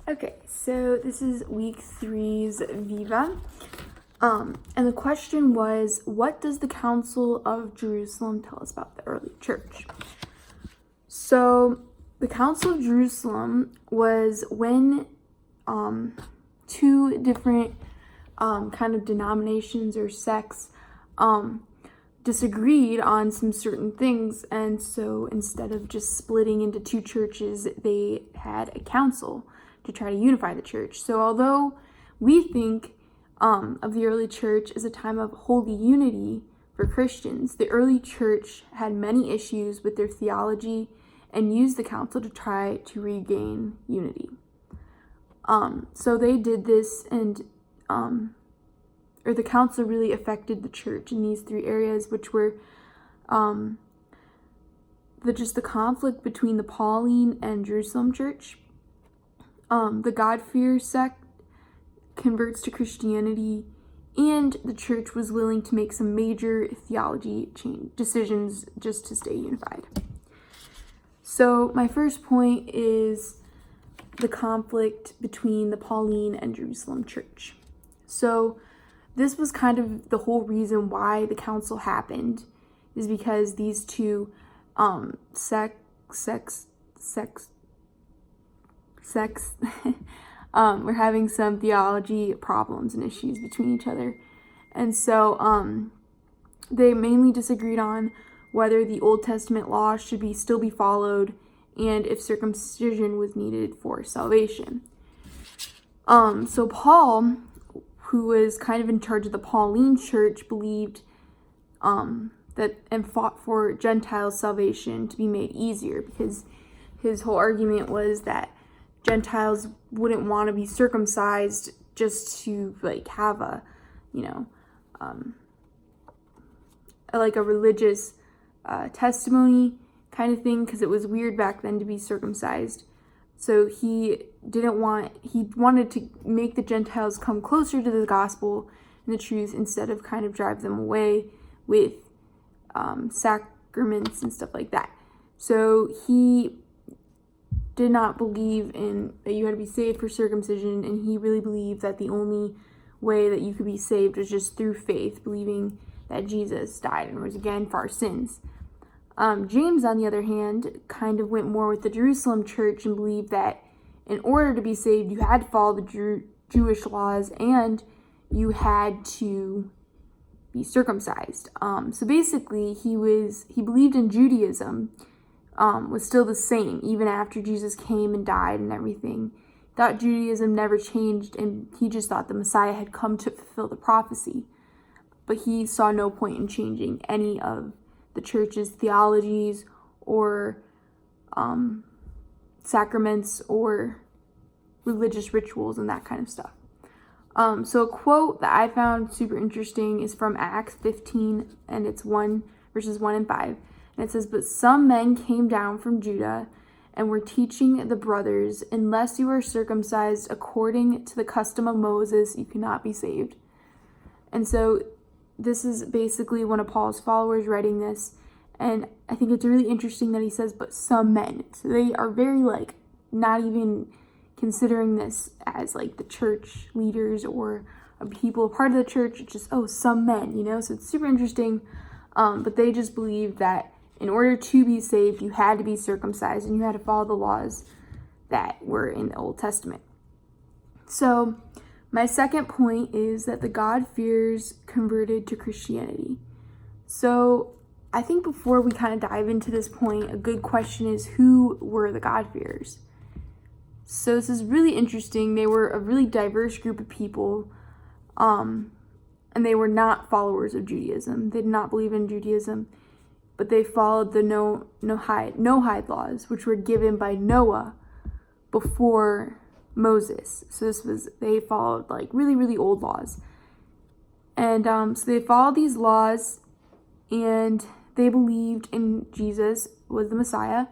Okay, so this is week 3's Viva. And the question was, what does the Council of Jerusalem tell us about the early church? So the Council of Jerusalem was when two different kind of denominations or sects disagreed on some certain things, and so instead of just splitting into two churches, they had a council to try to unify the church. So although we think of the early church as a time of holy unity for Christians, the early church had many issues with their theology and used the council to try to regain unity. So they did this, and the council really affected the church in these three areas, which were the conflict between the Pauline and Jerusalem church. The God-fear sect converts to Christianity, and the church was willing to make some major theology decisions just to stay unified. So my first point is the conflict between the Pauline and Jerusalem church. So this was kind of the whole reason why the council happened, is because these two sects were having some theology problems and issues between each other. And so they mainly disagreed on whether the Old Testament law should still be followed and if circumcision was needed for salvation. So Paul, who was kind of in charge of the Pauline church, believed that and fought for Gentiles' salvation to be made easier, because his whole argument was that Gentiles wouldn't want to be circumcised just to have a religious testimony kind of thing, because it was weird back then to be circumcised. So he wanted to make the Gentiles come closer to the gospel and the truth instead of kind of drive them away with sacraments and stuff like that. So he did not believe in that you had to be saved for circumcision, and he really believed that the only way that you could be saved was just through faith, believing that Jesus died and rose again for our sins. James, on the other hand, kind of went more with the Jerusalem church and believed that in order to be saved, you had to follow the Jewish laws and you had to be circumcised. So basically, he believed in Judaism was still the same even after Jesus came and died and everything. Thought Judaism never changed, and he just thought the Messiah had come to fulfill the prophecy. But he saw no point in changing any of the church's theologies or sacraments or religious rituals and that kind of stuff. So a quote that I found super interesting is from Acts 15, and it's verses 1 and 5. And it says, "But some men came down from Judah and were teaching the brothers, unless you are circumcised according to the custom of Moses, you cannot be saved." And so this is basically one of Paul's followers writing this. And I think it's really interesting that he says, but some men. So they are very not even considering this as the church leaders or people part of the church. It's just, some men, So it's super interesting. But they just believe that in order to be saved, you had to be circumcised and you had to follow the laws that were in the Old Testament. So my second point is that the God-fearers converted to Christianity. So I think before we kind of dive into this point, a good question is, who were the God-fearers? So this is really interesting. They were a really diverse group of people, and they were not followers of Judaism. They did not believe in Judaism, but they followed the Noahide laws, which were given by Noah before Moses. So they followed really, really old laws. And so they followed these laws, and they believed in Jesus was the Messiah,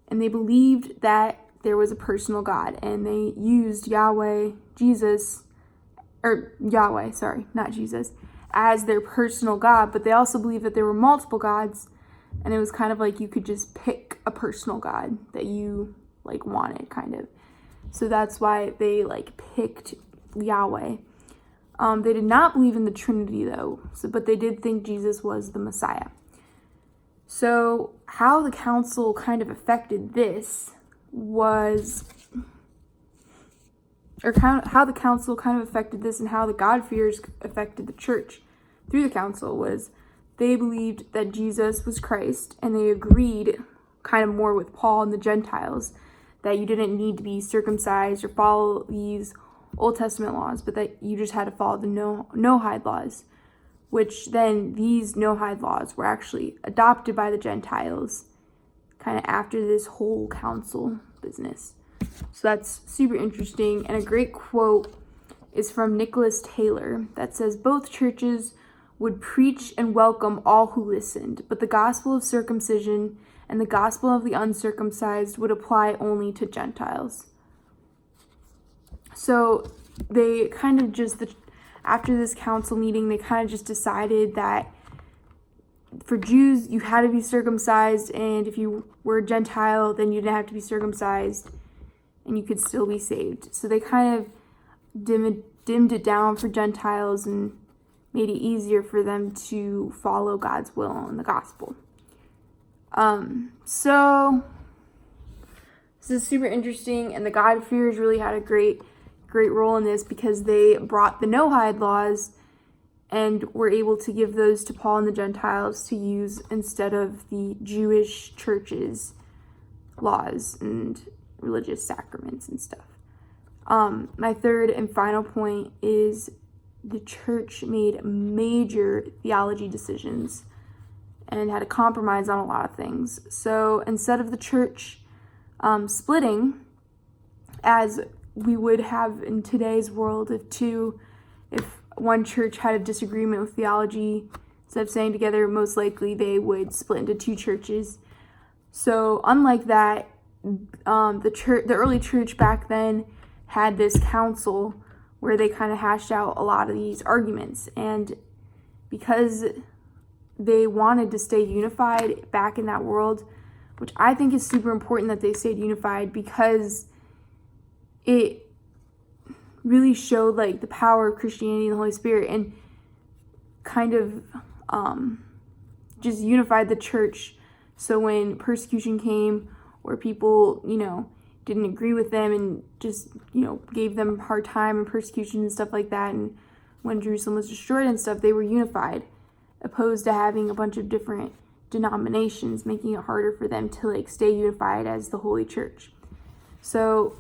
and they believed that there was a personal God, and they used Yahweh, not Jesus, as their personal God. But they also believed that there were multiple gods, and it was kind of you could just pick a personal God that you wanted, kind of. So that's why they picked Yahweh. They did not believe in the Trinity though, but they did think Jesus was the Messiah. So how the council kind of affected this was, how the council kind of affected this and how the God-fearers affected the church through the council was they believed that Jesus was Christ, and they agreed kind of more with Paul and the Gentiles that you didn't need to be circumcised or follow these Old Testament laws, but that you just had to follow the Noahide laws, which then these Noahide laws were actually adopted by the Gentiles kind of after this whole council business. So that's super interesting. And a great quote is from Nicholas Taylor that says, "Both churches would preach and welcome all who listened, but the gospel of circumcision and the gospel of the uncircumcised would apply only to Gentiles." So they kind of just, after this council meeting, they kind of just decided that for Jews, you had to be circumcised, and if you were a Gentile, then you didn't have to be circumcised, and you could still be saved. So they kind of dimmed it down for Gentiles and made it easier for them to follow God's will in the gospel. So this is super interesting, and the God-fearers really had a great role in this because they brought the Noahide laws and were able to give those to Paul and the Gentiles to use instead of the Jewish church's laws and religious sacraments and stuff. My third and final point is the church made major theology decisions and had to compromise on a lot of things. So instead of the church splitting, as we would have in today's world, if one church had a disagreement with theology, instead of staying together, most likely they would split into two churches. So unlike that, the early church back then had this council where they kind of hashed out a lot of these arguments, and because they wanted to stay unified back in that world, which I think is super important that they stayed unified, because it really showed the power of Christianity and the Holy Spirit, and kind of just unified the church. So when persecution came, or people didn't agree with them and just gave them a hard time and persecution and stuff like that, and when Jerusalem was destroyed and stuff, they were unified, opposed to having a bunch of different denominations, making it harder for them to stay unified as the Holy Church. So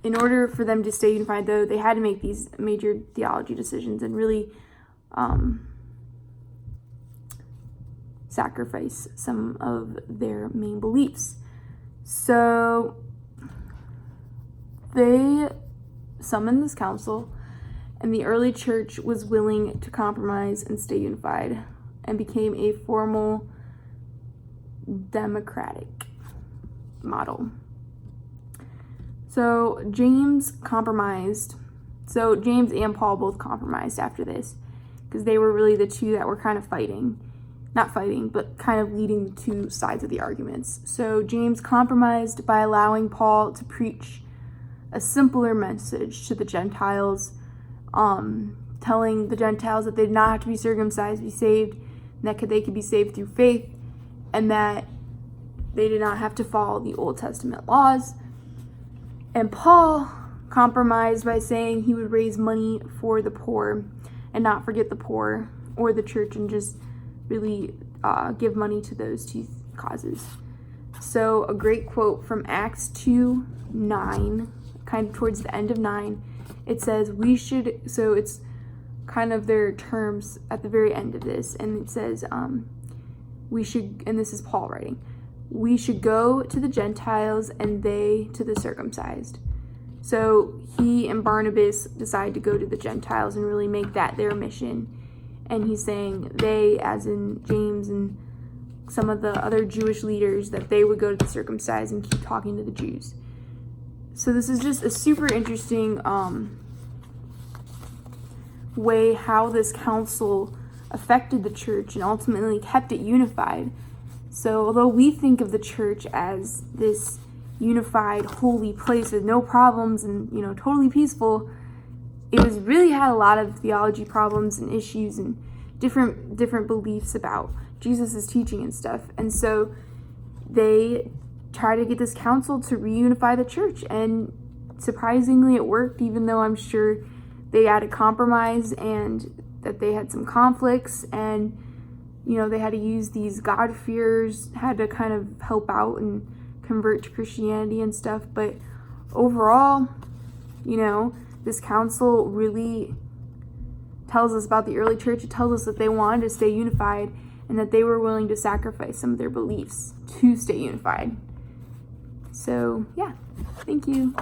in order for them to stay unified, though, they had to make these major theology decisions and really sacrifice some of their main beliefs. So they summoned this council, and the early church was willing to compromise and stay unified, and became a formal democratic model. So James compromised. So James and Paul both compromised after this, because they were really the two that were kind of not fighting, but kind of leading the two sides of the arguments. So James compromised by allowing Paul to preach a simpler message to the Gentiles, telling the Gentiles that they did not have to be circumcised to be saved, and that they could be saved through faith, and that they did not have to follow the Old Testament laws. And Paul compromised by saying he would raise money for the poor and not forget the poor or the church, and just really give money to those two causes. So a great quote from Acts 2:9, kind of towards the end of 9, it says, so it's kind of their terms at the very end of this, and it says, and this is Paul writing, "We should go to the Gentiles and they to the circumcised." So he and Barnabas decide to go to the Gentiles and really make that their mission. And he's saying they, as in James and some of the other Jewish leaders, that they would go to the circumcised and keep talking to the Jews. So this is just a super interesting way how this council affected the church and ultimately kept it unified. So although we think of the church as this unified, holy place with no problems and, totally peaceful. It was really had a lot of theology problems and issues and different beliefs about Jesus' teaching and stuff. And so they tried to get this council to reunify the church, and surprisingly it worked, even though I'm sure they had a compromise and that they had some conflicts, and they had to use these God-fearers, had to kind of help out and convert to Christianity and stuff. But overall, this council really tells us about the early church. It tells us that they wanted to stay unified and that they were willing to sacrifice some of their beliefs to stay unified. So, yeah, thank you.